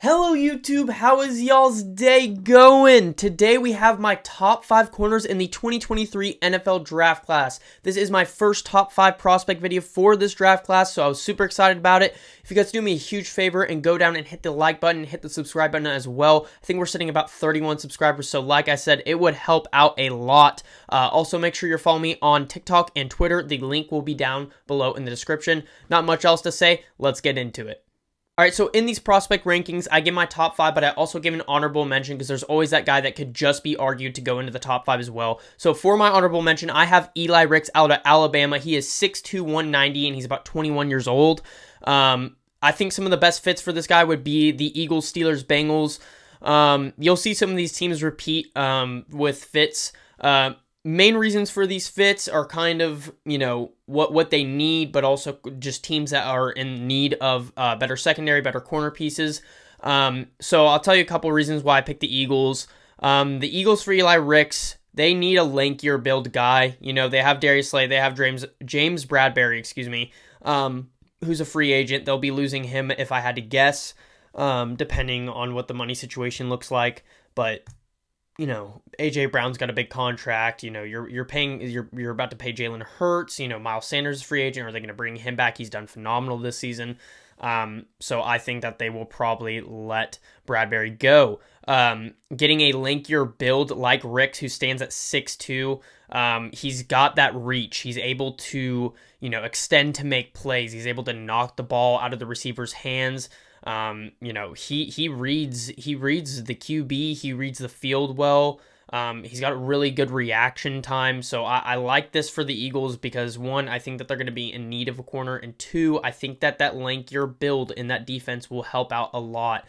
Hello YouTube, how is y'all's day going? Today we have my top 5 corners in the 2023 NFL draft class. This is my first top 5 prospect video for this draft class, so I was super excited about it. If you guys do me a huge favor and go down and hit the like button and hit the subscribe button as well. I think we're sitting about 31 subscribers, so like I said, it would help out a lot. Also, make sure you're following me on TikTok and Twitter. The link will be down below in the description. Not much else to say. Let's get into it. All right, so in these prospect rankings, I give my top 5, but I also give an honorable mention because there's always that guy that could just be argued to go into the top 5 as well. So for my honorable mention, I have Eli Ricks out of Alabama. He is 6'2", 190, and he's about 21 years old. I think some of the best fits for this guy would be the Eagles, Steelers, Bengals. You'll see some of these teams repeat with fits. Main reasons for these fits are kind of, what they need, but also just teams that are in need of better secondary, better corner pieces. So I'll tell you a couple reasons why I picked the Eagles. The Eagles for Eli Ricks, they need a lankier build guy. They have Darius Slay, they have James Bradberry, who's a free agent. They'll be losing him if I had to guess, depending on what the money situation looks like. But AJ Brown's got a big contract. You're about to pay Jalen Hurts. Miles Sanders is a free agent. Are they going to bring him back? He's done phenomenal this season. So I think that they will probably let Bradberry go. Getting a lankier build like Ricks, who stands at 6'2". He's got that reach. He's able to, extend to make plays. He's able to knock the ball out of the receiver's hands. He reads the QB, he reads the field well. He's got a really good reaction time. So I like this for the Eagles because, one, I think that they're going to be in need of a corner, and two, I think that lankier build in that defense will help out a lot.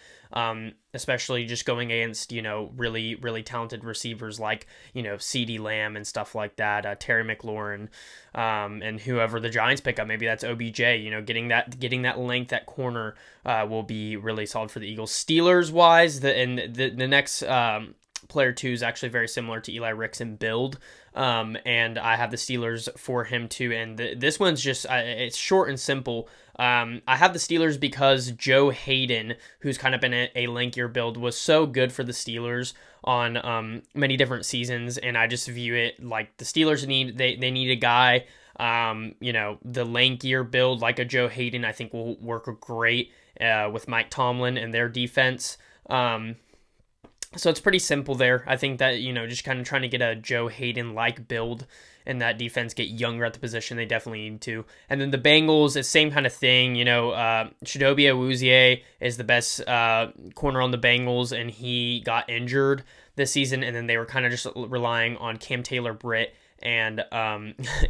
Especially just going against, really, really talented receivers like, CeeDee Lamb and stuff like that, Terry McLaurin, and whoever the Giants pick up. Maybe that's OBJ, getting that length at corner, will be really solid for the Eagles. Steelers wise, the next, player 2 is actually very similar to Eli Ricks in build, and I have the Steelers for him too, and this one's just, it's short and simple. I have the Steelers because Joe Hayden, who's kind of been a lankier build, was so good for the Steelers on many different seasons, and I just view it like the Steelers need a guy, the lankier build like a Joe Hayden I think will work great with Mike Tomlin and their defense. So it's pretty simple there. I think that, just kind of trying to get a Joe Hayden-like build and that defense get younger at the position. They definitely need to. And then the Bengals, the same kind of thing. Chidobe Awuzie is the best corner on the Bengals, and he got injured this season. And then they were kind of just relying on Cam Taylor-Britt and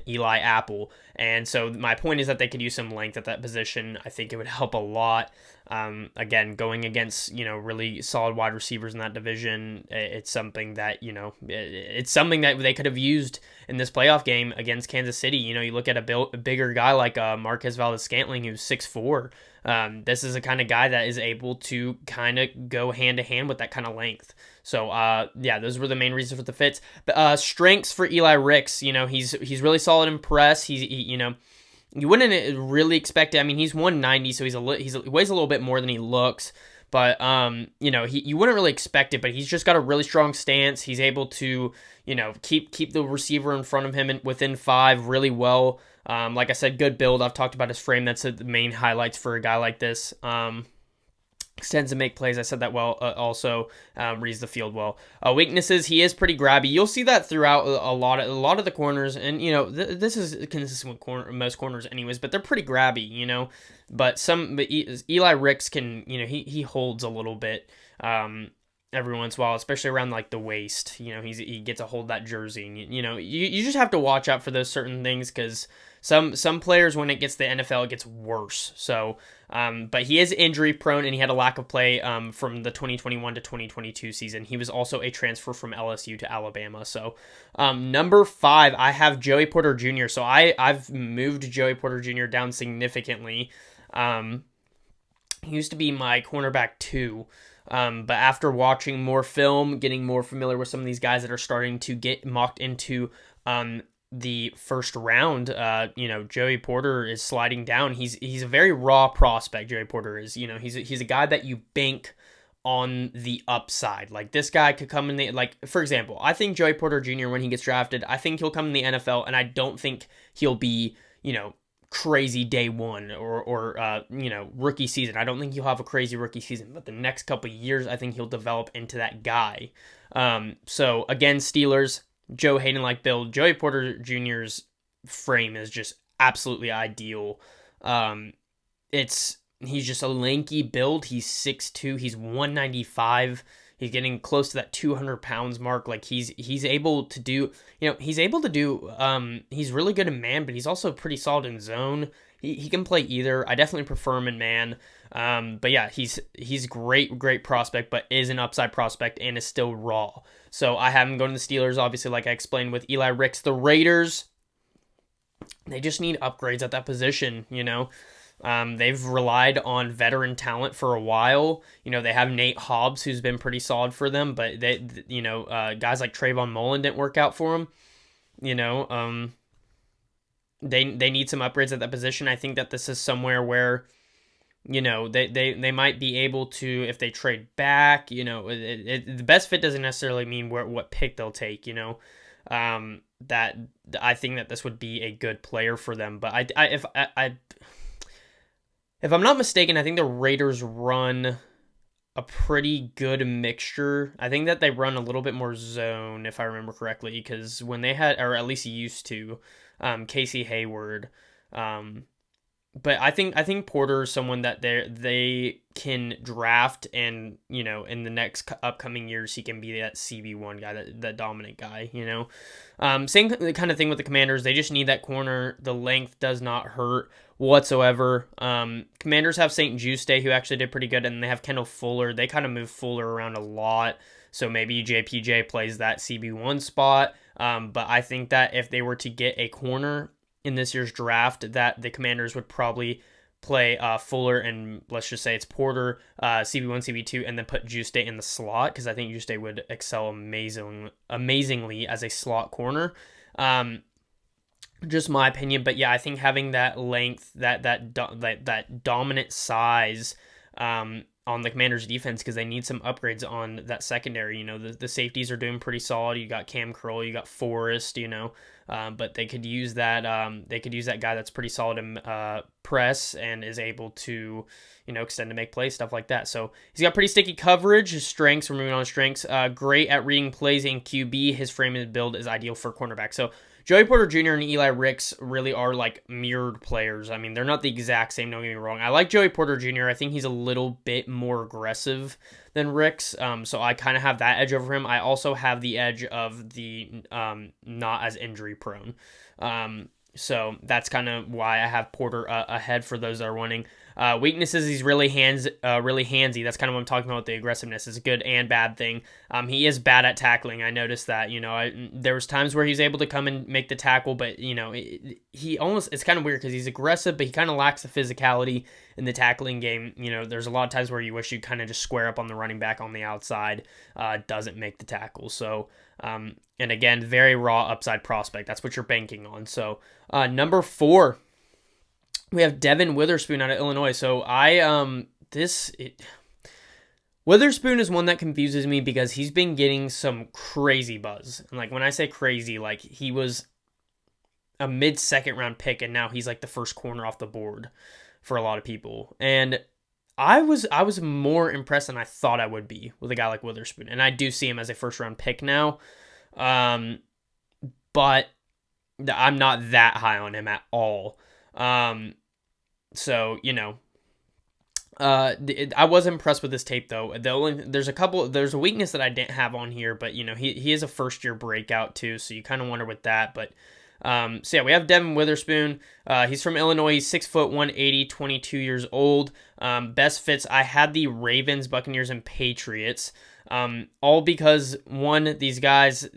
Eli Apple. And so my point is that they could use some length at that position. I think it would help a lot. Again, going against, really solid wide receivers in that division, it's something that, it's something that they could have used in this playoff game against Kansas City. You look at a bigger guy like Marquez Valdes-Scantling, who's 6'4". This is the kind of guy that is able to kind of go hand to hand with that kind of length. So, those were the main reasons for the fits. But, strengths for Eli Ricks, he's really solid in press. You wouldn't really expect it. I mean, he's 190, so he weighs a little bit more than he looks. But, you wouldn't really expect it, but he's just got a really strong stance. He's able to, keep the receiver in front of him and within 5 really well. Like I said, good build. I've talked about his frame. That's the main highlights for a guy like this. Extends to make plays. I said that well. Also reads the field well. Weaknesses: he is pretty grabby. You'll see that throughout a lot of the corners, and this is consistent with most corners, anyways. But they're pretty grabby, But Eli Ricks can, he holds a little bit every once in a while, especially around like the waist. He gets a hold of that jersey. And, you just have to watch out for those certain things because some players, when it gets to the NFL, it gets worse. So, but he is injury prone and he had a lack of play from the 2021 to 2022 season. He was also a transfer from LSU to Alabama. So, number 5, I have Joey Porter Jr. So I've moved Joey Porter Jr. down significantly. He used to be my cornerback 2. But after watching more film, getting more familiar with some of these guys that are starting to get mocked into the first round, Joey Porter is sliding down. He's a very raw prospect. Joey Porter is, he's a guy that you bank on the upside. Like, this guy could come in the, like, for example, I think Joey Porter Jr., when he gets drafted, I think he'll come in the NFL, and I don't think he'll be, crazy day one or rookie season. I don't think he'll have a crazy rookie season, but the next couple of years, I think he'll develop into that guy. So again, Steelers, Joe Hayden like build. Joey Porter Jr.'s frame is just absolutely ideal. He's just a lanky build. He's 6'2", he's 195. He's getting close to that 200 pounds mark. Like, he's able to do, he's really good in man, but he's also pretty solid in zone. He can play either. I definitely prefer him in man. But yeah, he's great prospect, but is an upside prospect and is still raw. So I have him going to the Steelers, obviously, like I explained with Eli Ricks. The Raiders, they just need upgrades at that position, They've relied on veteran talent for a while. They have Nate Hobbs, who's been pretty solid for them, but guys like Trayvon Mullen didn't work out for them. They need some upgrades at that position. I think that this is somewhere where, they might be able to, if they trade back, the best fit doesn't necessarily mean what pick they'll take, that I think that this would be a good player for them. But if I'm not mistaken, I think the Raiders run a pretty good mixture. I think that they run a little bit more zone, if I remember correctly, because when they had, or at least used to, Casey Hayward. But I think Porter is someone that they can draft, and in the next upcoming years he can be that CB1 guy, that dominant guy. Same kind of thing with the Commanders. They just need that corner. The length does not hurt whatsoever. Commanders have St. Juste, who actually did pretty good, and they have Kendall Fuller. They kind of move Fuller around a lot, so maybe JPJ plays that CB1 spot. But I think that if they were to get a corner in this year's draft, that the Commanders would probably play Fuller and, let's just say it's Porter, CB1, CB2, and then put Juste in the slot, because I think Juste would excel amazingly as a slot corner. Just my opinion, but yeah, I think having that length, that dominant size on the Commanders' defense, because they need some upgrades on that secondary. The safeties are doing pretty solid. You got Cam Curl, you got Forrest, but they could use that. They could use that guy that's pretty solid in press and is able to, extend to make plays, stuff like that. So he's got pretty sticky coverage. His strengths, we're moving on to strengths. Great at reading plays in QB. His frame and build is ideal for cornerback. So Joey Porter Jr. and Eli Ricks really are like mirrored players. I mean, they're not the exact same, don't get me wrong. I like Joey Porter Jr. I think he's a little bit more aggressive than Ricks, so I kind of have that edge over him. I also have the edge of the not as injury prone. So that's kind of why I have Porter ahead for those that are wanting. Weaknesses, he's really handsy. That's kind of what I'm talking about with the aggressiveness. It's a good and bad thing. He is bad at tackling. I noticed that. There was times where he's able to come and make the tackle, but it's kind of weird because he's aggressive, but he kind of lacks the physicality in the tackling game. There's a lot of times where you wish you kind of just square up on the running back on the outside. Doesn't make the tackle. So, and again, very raw upside prospect. That's what you're banking on. So, number 4, we have Devin Witherspoon out of Illinois. So Witherspoon is one that confuses me because he's been getting some crazy buzz. And like, when I say crazy, like, he was a mid-second round pick, and now he's like the first corner off the board for a lot of people. And I was more impressed than I thought I would be with a guy like Witherspoon. And I do see him as a first round pick now. But I'm not that high on him at all. So, I was impressed with this tape though. There's a weakness that I didn't have on here, but he is a first year breakout too. So you kind of wonder with that, but, so yeah, we have Devin Witherspoon. He's from Illinois. He's 6 foot 180, 22 years old. Best fits, I had the Ravens, Buccaneers, and Patriots. All because these guys,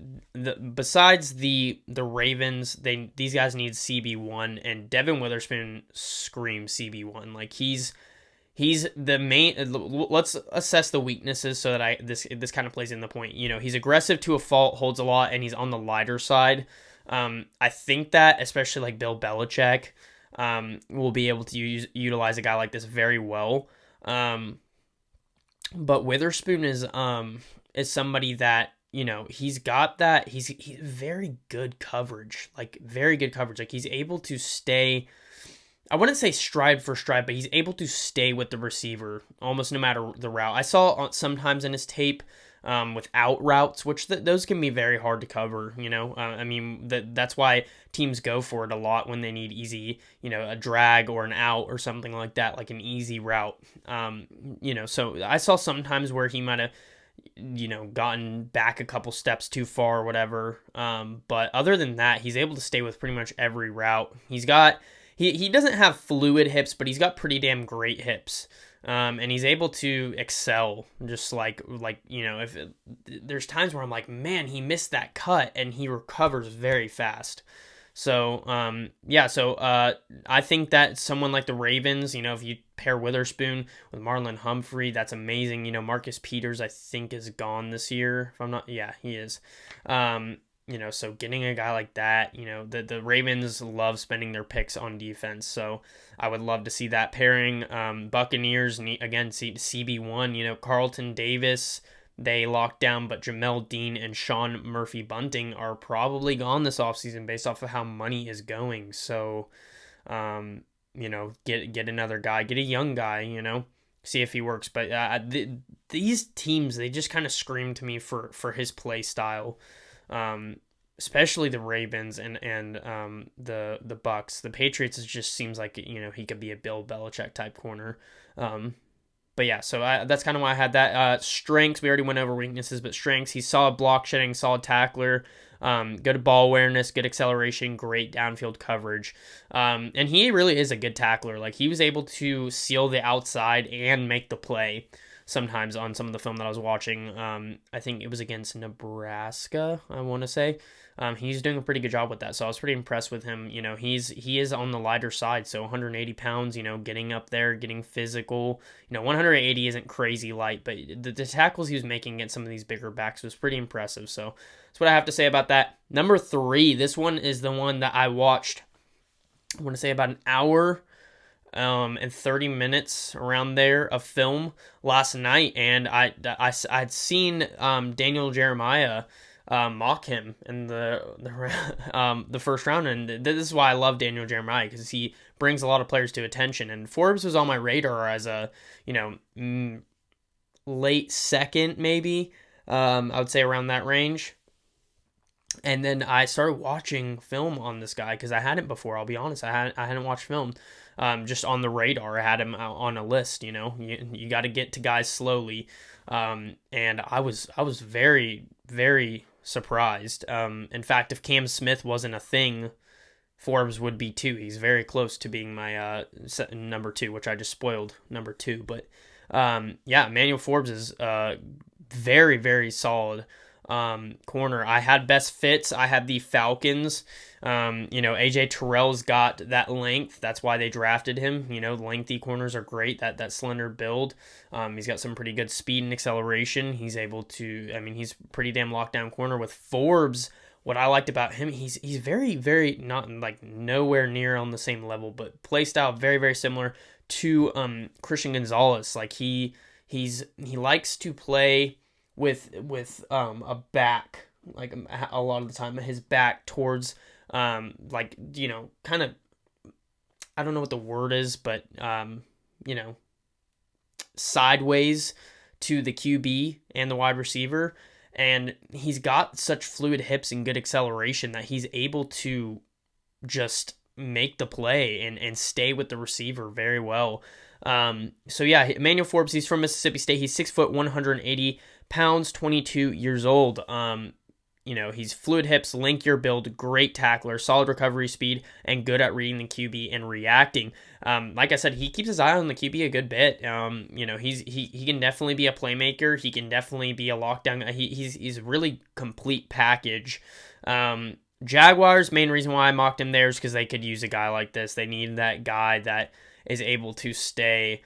besides the Ravens, these guys need CB1, and Devin Witherspoon screams CB1. Like, he's the main. Let's assess the weaknesses so that this kind of plays in the point. He's aggressive to a fault, holds a lot, and he's on the lighter side. I think that especially like Bill Belichick will be able to utilize a guy like this very well. But Witherspoon is somebody that, he's got that. He's very good coverage, like very good coverage. Like he's able to stay. I wouldn't say stride for stride, but he's able to stay with the receiver almost no matter the route. I saw sometimes in his tape without routes, which those can be very hard to cover. I mean that's why teams go for it a lot when they need easy, a drag or an out or something like that, like an easy route. So I saw sometimes where he might have gotten back a couple steps too far or whatever. But other than that, he's able to stay with pretty much every route. He doesn't have fluid hips, but he's got pretty damn great hips. And he's able to excel, just if there's times where I'm like, man, he missed that cut, and he recovers very fast. So, I think that someone like the Ravens, if you pair Witherspoon with Marlon Humphrey, that's amazing. Marcus Peters, I think, is gone this year. If I'm not, yeah, he is. So getting a guy like that, the Ravens love spending their picks on defense. So I would love to see that pairing. Buccaneers, again, CB1, Carlton Davis, they locked down, but Jamel Dean and Sean Murphy-Bunting are probably gone this offseason based off of how money is going. So, get another guy, get a young guy, see if he works. But these teams, they just kind of scream to me for his play style. Especially the Ravens and the Bucks. The Patriots, it just seems like he could be a Bill Belichick type corner. But yeah, so that's kind of why I had that. Strengths, we already went over weaknesses, but strengths, he's solid block shedding, solid tackler, good ball awareness, good acceleration, great downfield coverage. And he really is a good tackler. Like, he was able to seal the outside and make the play sometimes on some of the film that I was watching. I think it was against Nebraska, I want to say. He's doing a pretty good job with that, so I was pretty impressed with him. He is on the lighter side, so 180 pounds, getting up there, getting physical. 180 isn't crazy light, but the tackles he was making against some of these bigger backs was pretty impressive, so that's what I have to say about that. Number 3, this one is the one that I watched, I want to say about an hour and 30 minutes around there of film last night, and I'd seen Daniel Jeremiah mock him in the first round, and this is why I love Daniel Jeremiah, because he brings a lot of players to attention. And Forbes was on my radar as a late second, maybe. I would say around that range. And then I started watching film on this guy because I hadn't before. I'll be honest, I hadn't watched film. Just on the radar, I had him on a list. You got to get to guys slowly, and I was very, very surprised. In fact, if Cam Smith wasn't a thing, Forbes would be 2. He's very close to being my number 2, which I just spoiled number 2. But Emmanuel Forbes is very, very solid corner. I had best fits. I had the Falcons. AJ Terrell's got that length. That's why they drafted him. Lengthy corners are great. That slender build. He's got some pretty good speed and acceleration. He's able to. He's pretty damn lockdown corner. With Forbes, what I liked about him, he's very, very not like nowhere near on the same level, but play style very, very similar to Christian Gonzalez. Like he likes to play with a back, like a lot of the time, his back towards kind of, I don't know what the word is, but sideways to the QB and the wide receiver. And he's got such fluid hips and good acceleration that he's able to just make the play and stay with the receiver very well. Emmanuel Forbes, he's from Mississippi State. He's 6 foot, 180 pounds, 22 years old. He's fluid hips, lankier build, great tackler, solid recovery speed, and good at reading the QB and reacting. Like I said, he keeps his eye on the QB a good bit. He can definitely be a playmaker. He can definitely be a lockdown. He's a really complete package. Jaguars, main reason why I mocked him there is because they could use a guy like this. They need that guy that is able to stay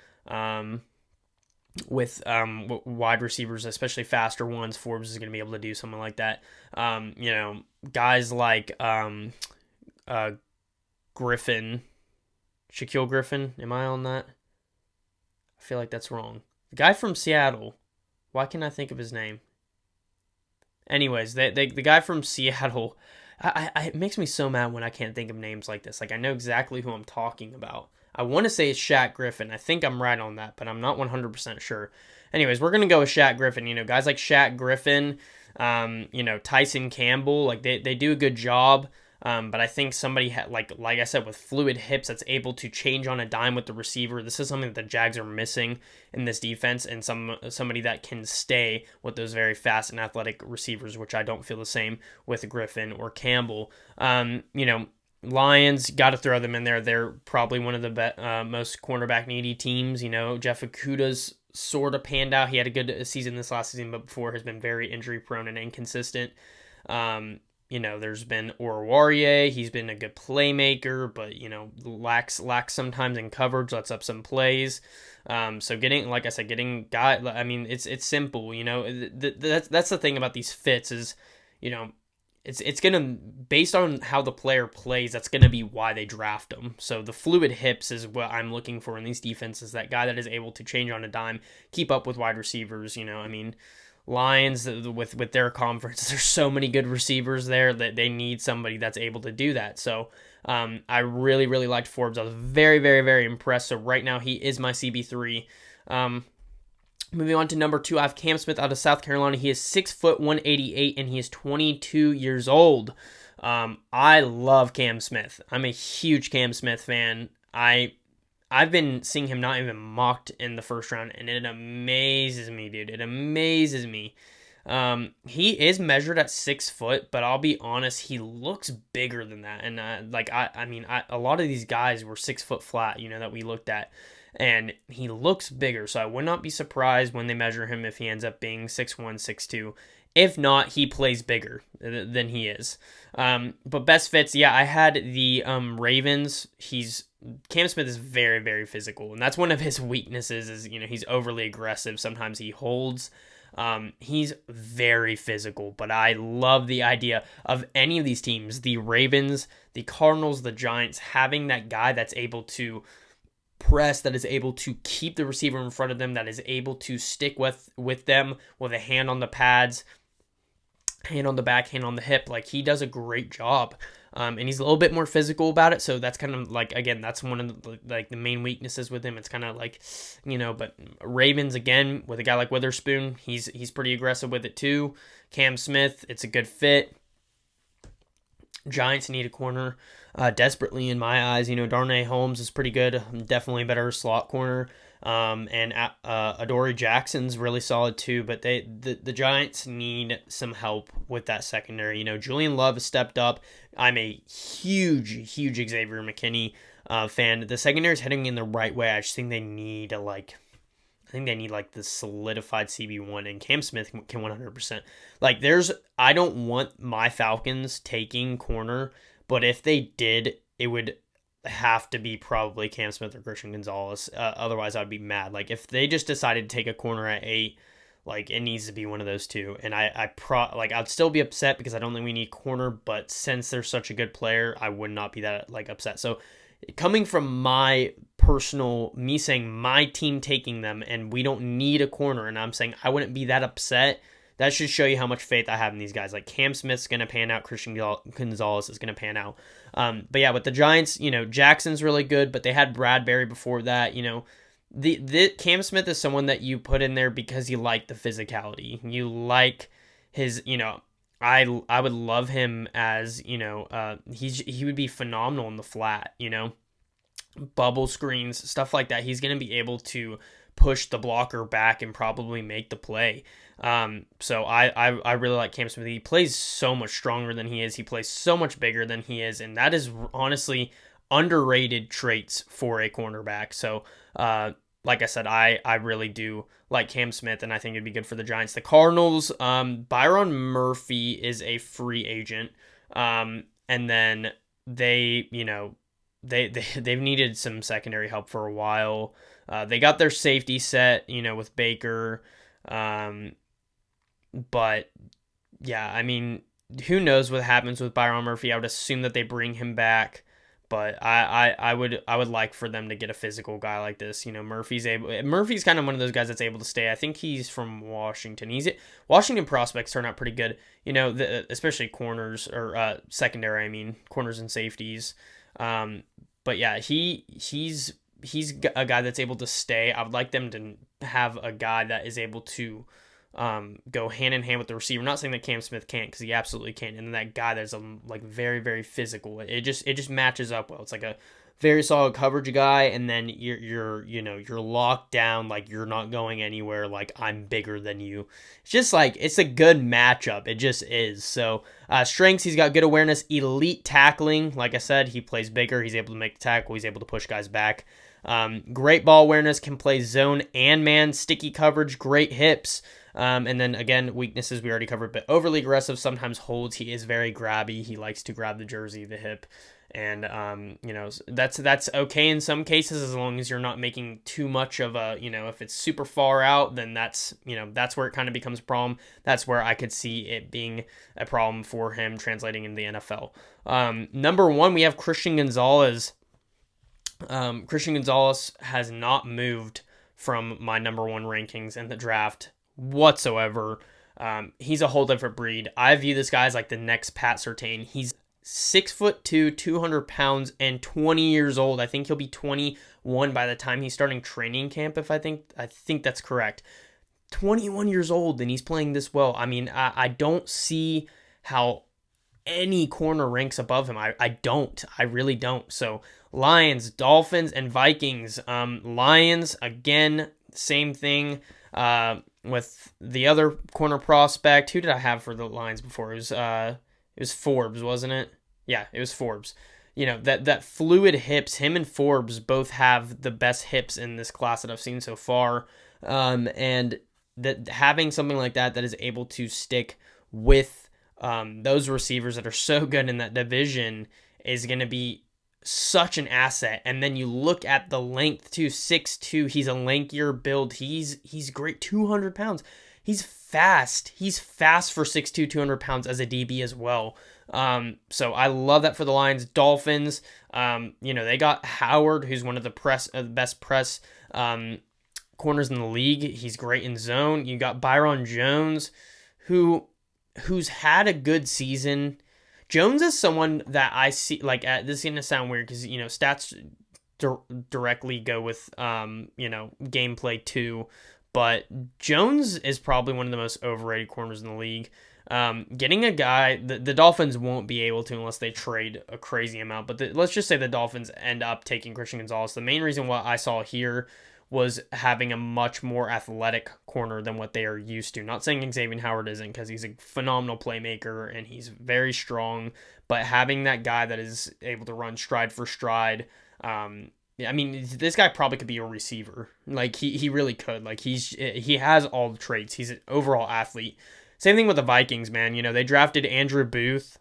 with wide receivers, especially faster ones. Forbes is going to be able to do something like that. Guys like Griffin, Shaquille Griffin. Am I on that? I feel like that's wrong. The guy from Seattle. Why can't I think of his name? Anyways, the guy from Seattle. It makes me so mad when I can't think of names like this. Like, I know exactly who I'm talking about. I want to say it's Shaq Griffin. I think I'm right on that, but I'm not 100% sure. Anyways, we're going to go with Shaq Griffin. Guys like Shaq Griffin, Tyson Campbell, like they do a good job. But I think somebody like I said, with fluid hips that's able to change on a dime with the receiver. This is something that the Jags are missing in this defense, and somebody that can stay with those very fast and athletic receivers, which I don't feel the same with Griffin or Campbell. Lions, got to throw them in there. They're probably one of the most cornerback needy teams. Jeff Okudah's sort of panned out. He had a good season this last season, but before has been very injury prone and inconsistent. There's been Oruwariye. He's been a good playmaker, but lacks sometimes in coverage. Lets up some plays. So getting guy. I mean, it's simple. That's the thing about these fits is, it's gonna, based on how the player plays, that's gonna be why they draft them. So the fluid hips is what I'm looking for in these defenses. That guy that is able to change on a dime, keep up with wide receivers. Lions with their conference, there's so many good receivers there that they need somebody that's able to do that. So I really, really liked Forbes. I was very, very, very impressed. So right now he is my CB3. Moving on to number 2, I have Cam Smith out of South Carolina. He is 6 foot 188 and he is 22 years old. I love Cam Smith. I'm a huge Cam Smith fan. I've been seeing him not even mocked in the first round, and it amazes me, dude. It amazes me. He is measured at 6 foot, but I'll be honest, he looks bigger than that. And a lot of these guys were 6 foot flat, that we looked at, and he looks bigger. So I would not be surprised when they measure him if he ends up being 6'1", 6'2". If not, he plays bigger than he is. But best fits, yeah, I had the Ravens. Cam Smith is very, very physical, and that's one of his weaknesses is, he's overly aggressive. Sometimes he holds. He's very physical, but I love the idea of any of these teams, the Ravens, the Cardinals, the Giants, having that guy that's able to press, that is able to keep the receiver in front of them, that is able to stick with them with a hand on the pads, hand on the back, hand on the hip. Like, he does a great job. And he's a little bit more physical about it, so that's kind of like, again, that's one of the main weaknesses with him. It's kind of like, but Ravens, again, with a guy like Witherspoon, he's pretty aggressive with it too. Cam Smith, it's a good fit. Giants need a corner desperately in my eyes. Darnay Holmes is pretty good, definitely a better slot corner. And Adoree Jackson's really solid too, but the Giants need some help with that secondary. Julian Love has stepped up. I'm a huge Xavier McKinney fan. The secondary is heading in the right way. I just think they need the solidified CB1, and Cam Smith can 100%. I don't want my Falcons taking corner, but if they did, it would have to be probably Cam Smith or Christian Gonzalez. Otherwise, I'd be mad. Like, if they just decided to take a corner at 8, like, it needs to be one of those two. And I'd still be upset because I don't think we need corner, but since they're such a good player, I would not be that upset. So coming from me saying my team taking them and we don't need a corner, and I'm saying I wouldn't be that upset, that should show you how much faith I have in these guys. Like, Cam Smith's going to pan out. Christian Gonzalez is going to pan out. But yeah, with the Giants, Jackson's really good, but they had Bradbury before that. The Cam Smith is someone that you put in there because you like the physicality. You like his, I would love him as, he would be phenomenal in the flat, bubble screens, stuff like that. He's going to be able to push the blocker back and probably make the play. So I really like Cam Smith. He plays so much stronger than he is. He plays so much bigger than he is, and that is honestly underrated traits for a cornerback. So, like I said, I really do like Cam Smith, and I think it'd be good for the Giants. The Cardinals, Byron Murphy is a free agent, and then they've needed some secondary help for a while. They got their safety set, with Baker, but yeah, I mean, who knows what happens with Byron Murphy? I would assume that they bring him back, But I would like for them to get a physical guy like this. Murphy's kind of one of those guys that's able to stay. I think he's from Washington. Washington prospects turn out pretty good. Especially corners or secondary. I mean, corners and safeties. But yeah, he's a guy that's able to stay. I would like them to have a guy that is able to go hand in hand with the receiver. Not saying that Cam Smith can't, because he absolutely can. And then that guy that's very, very physical. It just matches up well. It's like a very solid coverage guy, and then you're locked down, like you're not going anywhere, like I'm bigger than you. It's just like it's a good matchup. It just is. So strengths, he's got good awareness, elite tackling. Like I said, he plays bigger. He's able to make the tackle. He's able to push guys back. Great ball awareness, can play zone and man, sticky coverage, great hips. And then again, weaknesses we already covered, but overly aggressive, sometimes holds. He is very grabby. He likes to grab the jersey, the hip. And, that's okay in some cases, as long as you're not making too much of a, if it's super far out, then that's where it kind of becomes a problem. That's where I could see it being a problem for him translating into the NFL. Number 1, we have Christian Gonzalez. Christian Gonzalez has not moved from my number 1 rankings in the draft whatsoever. He's a whole different breed. I view this guy as like the next Pat Surtain. He's 6'2", 200 pounds, and 20 years old. I think he'll be 21 by the time he's starting training camp. I think that's correct. 21 years old, and he's playing this well. I mean, I don't see how any corner ranks above him. I really don't. So Lions, Dolphins, and Vikings. Lions, again, same thing. With the other corner prospect, who did I have for the Lions before? It was Forbes, wasn't it? Yeah, it was Forbes. That fluid hips, him and Forbes both have the best hips in this class that I've seen so far. And that having something like that is able to stick with those receivers that are so good in that division is going to be such an asset. And then you look at the length too, 6'2". He's a lankier build. He's great, 200 pounds. He's fast. He's fast for 6'2", 200 pounds as a DB as well. So I love that for the Lions. Dolphins, they got Howard, who's one of the best press corners in the league. He's great in zone. You got Byron Jones, who's had a good season. Jones is someone that I see, this is going to sound weird because, stats directly go with, gameplay too. But Jones is probably one of the most overrated corners in the league. Getting a guy, the Dolphins won't be able to unless they trade a crazy amount. But let's just say the Dolphins end up taking Christian Gonzalez. The main reason why I saw here was having a much more athletic corner than what they are used to. Not saying Xavier Howard isn't, because he's a phenomenal playmaker and he's very strong. But having that guy that is able to run stride for stride, this guy probably could be a receiver. He really could. He has all the traits. He's an overall athlete. Same thing with the Vikings, man. They drafted Andrew Booth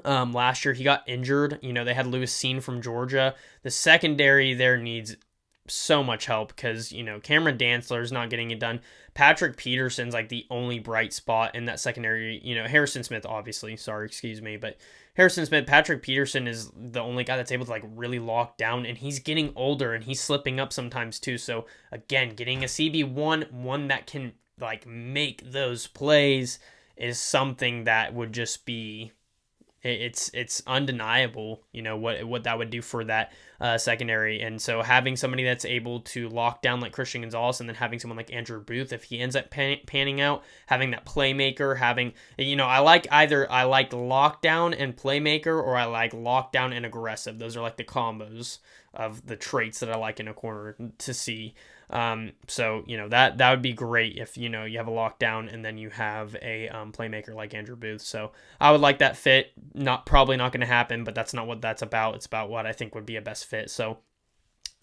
last year. He got injured. They had Lewis Seen from Georgia. The secondary there needs so much help because, Cameron Dantzler's not getting it done. Patrick Peterson's the only bright spot in that secondary. Harrison Smith, obviously. Sorry, excuse me. But Harrison Smith, Patrick Peterson is the only guy that's able to really lock down, and he's getting older and he's slipping up sometimes too. So again, getting a CB1, one that can make those plays, is something that would just be, it's undeniable, what that would do for that secondary. And so having somebody that's able to lock down like Christian Gonzalez, and then having someone like Andrew Booth, if he ends up panning out, having that playmaker, I like lockdown and playmaker, or I like lockdown and aggressive. Those are the combos of the traits that I like in a corner to see. So that would be great if you have a lockdown and then you have a playmaker like Andrew Booth. So I would like that fit. Probably not going to happen, but that's not what that's about. It's about what I think would be a best fit. So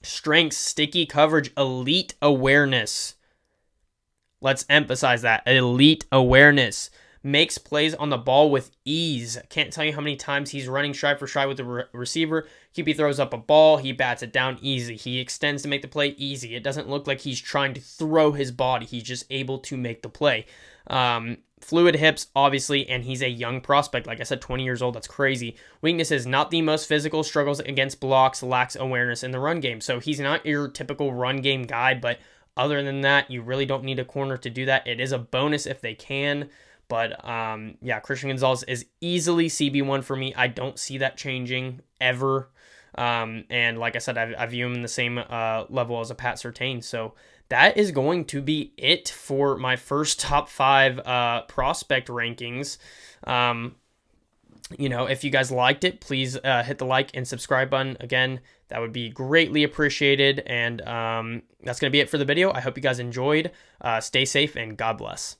strengths, sticky coverage, elite awareness. Let's emphasize that. Elite awareness. makes plays on the ball with ease. Can't tell you how many times he's running stride for stride with the receiver. QB throws up a ball, he bats it down easy. He extends to make the play easy. It doesn't look like he's trying to throw his body. He's just able to make the play. Fluid hips, obviously, and he's a young prospect. Like I said, 20 years old. That's crazy. Weaknesses, not the most physical, struggles against blocks, lacks awareness in the run game. So he's not your typical run game guy, but other than that, you really don't need a corner to do that. It is a bonus if they can. But yeah, Christian Gonzalez is easily CB1 for me. I don't see that changing ever. And like I said, I view him in the same level as a Pat Surtain. So that is going to be it for my first top 5 prospect rankings. If you guys liked it, please hit the like and subscribe button. Again, that would be greatly appreciated. And that's going to be it for the video. I hope you guys enjoyed. Stay safe and God bless.